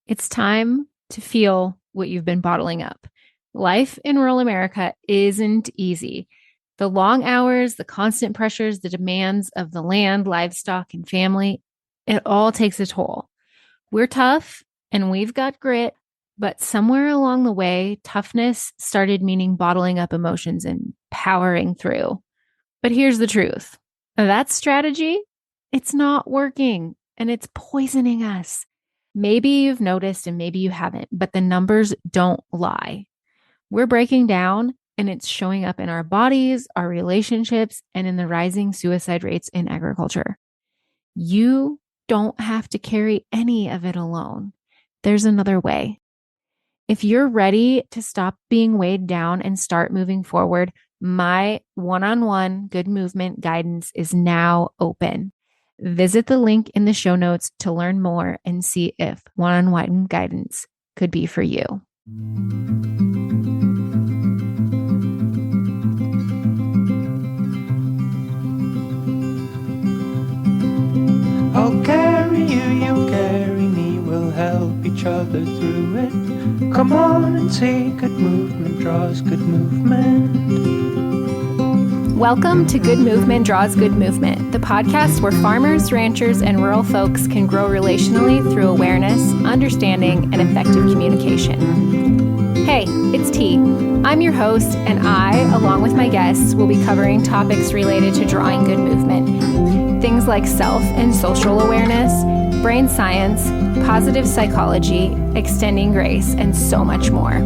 It's time to feel what you've been bottling up. Life in rural America isn't easy. The long hours, the constant pressures, the demands of the land, livestock, and family, it all takes a toll. We're tough and we've got grit, but somewhere along the way, toughness started meaning bottling up emotions and powering through. But here's the truth. That strategy, it's not working and it's poisoning us. Maybe you've noticed and maybe you haven't, but the numbers don't lie. We're breaking down and it's showing up in our bodies, our relationships, and in the rising suicide rates in agriculture. You don't have to carry any of it alone. There's another way. If you're ready to stop being weighed down and start moving forward, my one-on-one good movement guidance is now open. Visit the link in the show notes to learn more and see if one-on-one guidance could be for you. I'll carry you, you carry me, we'll help each other through it. Come on and see, good movement draws good movement. Welcome to Good Movement Draws Good Movement, the podcast where farmers, ranchers, and rural folks can grow relationally through awareness, understanding, and effective communication. Hey, it's T. I'm your host, and I, along with my guests, will be covering topics related to drawing good movement. Things like self and social awareness, brain science, positive psychology, extending grace, and so much more.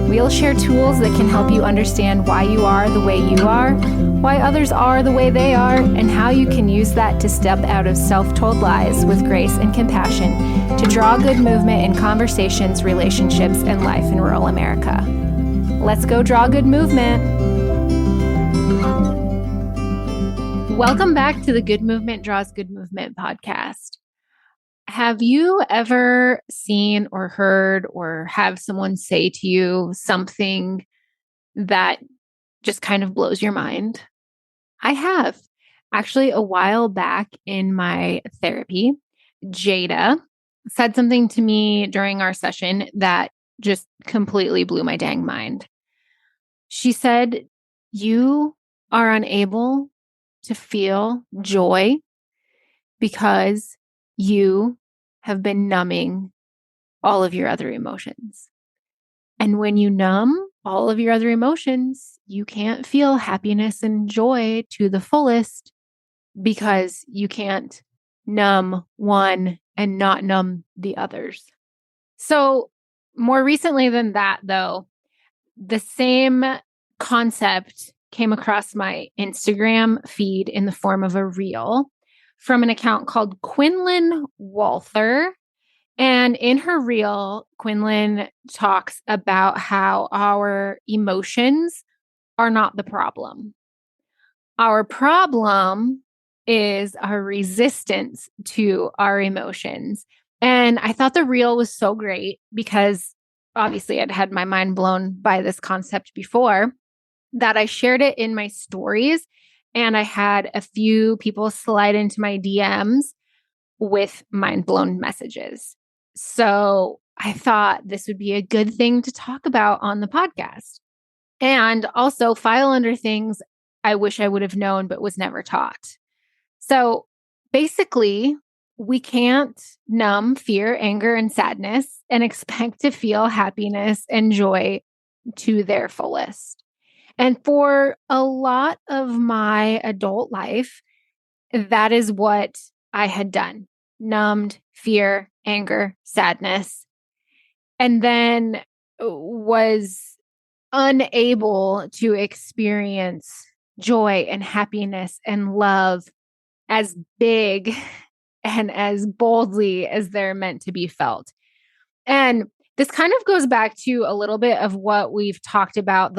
We'll share tools that can help you understand why you are the way you are, why others are the way they are, and how you can use that to step out of self-told lies with grace and compassion to draw good movement in conversations, relationships, and life in rural America. Let's go draw good movement. Welcome back to the Good Movement Draws Good Movement podcast. Have you ever seen or heard or have someone say to you something that just kind of blows your mind? I have. Actually, a while back in my therapy, Jada said something to me during our session that just completely blew my dang mind. She said, "You are unable to feel joy because you have been numbing all of your other emotions. And when you numb all of your other emotions, you can't feel happiness and joy to the fullest because you can't numb one and not numb the others." So more recently than that, though, the same concept came across my Instagram feed in the form of a reel from an account called Quinlan Walther. And in her reel, Quinlan talks about how our emotions are not the problem. Our problem is our resistance to our emotions. And I thought the reel was so great because obviously I'd had my mind blown by this concept before, that I shared it in my stories. And I had a few people slide into my DMs with mind blown messages. So I thought this would be a good thing to talk about on the podcast and also file under things I wish I would have known, but was never taught. So basically, we can't numb fear, anger, and sadness and expect to feel happiness and joy to their fullest. And for a lot of my adult life, that is what I had done. Numbed fear, anger, sadness, and then was unable to experience joy and happiness and love as big and as boldly as they're meant to be felt. And this kind of goes back to a little bit of what we've talked about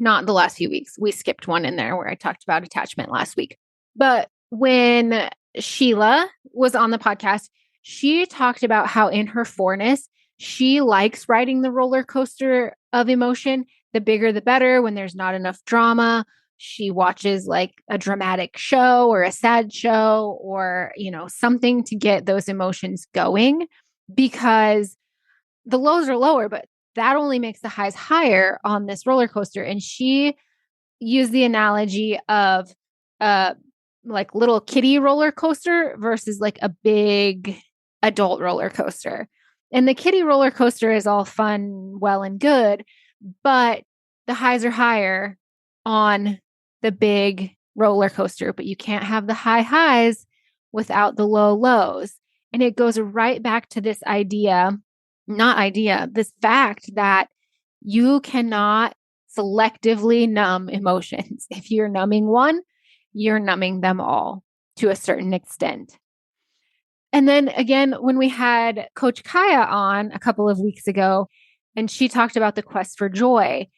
not the last few weeks. We skipped one in there where I talked about attachment last week. But when Sheila was on the podcast, she talked about how in her fourness, she likes riding the roller coaster of emotion. The bigger, the better. When there's not enough drama, she watches like a dramatic show or a sad show or, something to get those emotions going. because the lows are lower, but that only makes the highs higher on this roller coaster. And she used the analogy of like little kiddie roller coaster versus like a big adult roller coaster. And the kiddie roller coaster is all fun, well and good, but the highs are higher on the big roller coaster, but you can't have the high highs without the low lows. And it goes right back to this this fact that you cannot selectively numb emotions. If you're numbing one, you're numbing them all to a certain extent. And then again, when we had Coach Kaya on a couple of weeks ago, and she talked about the quest for joy.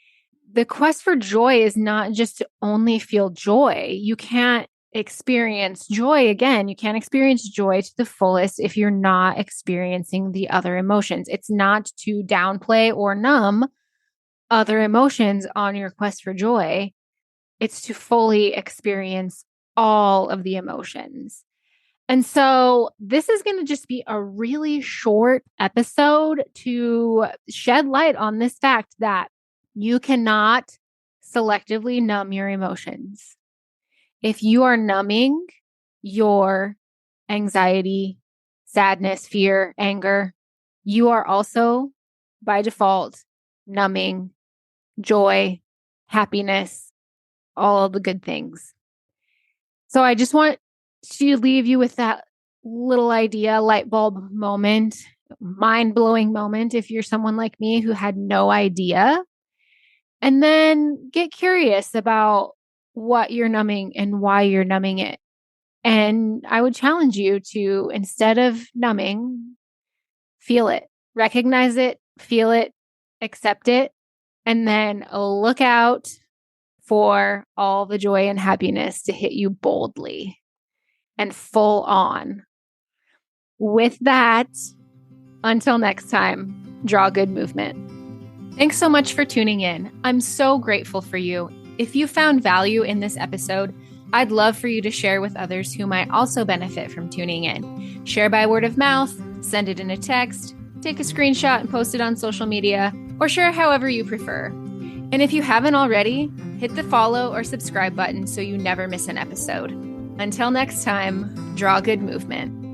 The quest for joy is not just to only feel joy. You can't experience joy again. You can't experience joy to the fullest if you're not experiencing the other emotions. It's not to downplay or numb other emotions on your quest for joy. It's to fully experience all of the emotions. And so this is going to just be a really short episode to shed light on this fact that you cannot selectively numb your emotions. If you are numbing your anxiety, sadness, fear, anger, you are also by default numbing joy, happiness, all of the good things. So I just want to leave you with that little idea, light bulb moment, mind-blowing moment if you're someone like me who had no idea. And then get curious about what you're numbing and why you're numbing it. And I would challenge you to, instead of numbing, feel it, recognize it, feel it, accept it, and then look out for all the joy and happiness to hit you boldly and full on. With that, until next time, draw good movement. Thanks so much for tuning in. I'm so grateful for you. If you found value in this episode, I'd love for you to share with others who might also benefit from tuning in. Share by word of mouth, send it in a text, take a screenshot and post it on social media, or share however you prefer. And if you haven't already, hit the follow or subscribe button so you never miss an episode. Until next time, draw good movement.